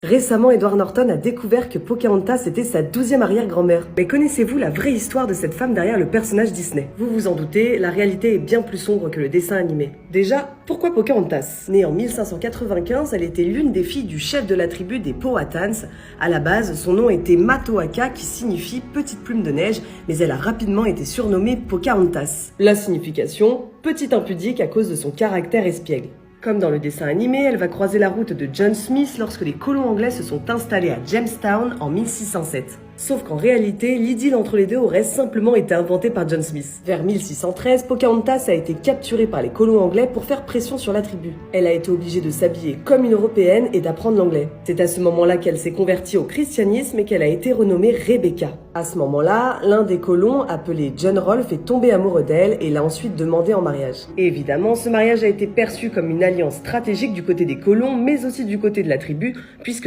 Récemment, Edward Norton a découvert que Pocahontas était sa 12e arrière-grand-mère. Mais connaissez-vous la vraie histoire de cette femme derrière le personnage Disney? Vous vous en doutez, la réalité est bien plus sombre que le dessin animé. Déjà, pourquoi Pocahontas? Née en 1595, elle était l'une des filles du chef de la tribu des Powhatans. À la base, son nom était Matoaka, qui signifie petite plume de neige, mais elle a rapidement été surnommée Pocahontas. La signification, petite impudique à cause de son caractère espiègle. Comme dans le dessin animé, elle va croiser la route de John Smith lorsque les colons anglais se sont installés à Jamestown en 1607. Sauf qu'en réalité, l'idylle entre les deux aurait simplement été inventée par John Smith. Vers 1613, Pocahontas a été capturée par les colons anglais pour faire pression sur la tribu. Elle a été obligée de s'habiller comme une européenne et d'apprendre l'anglais. C'est à ce moment-là qu'elle s'est convertie au christianisme et qu'elle a été renommée Rebecca. À ce moment-là, l'un des colons, appelé John Rolfe, est tombé amoureux d'elle et l'a ensuite demandé en mariage. Et évidemment, ce mariage a été perçu comme une alliance stratégique du côté des colons, mais aussi du côté de la tribu, puisque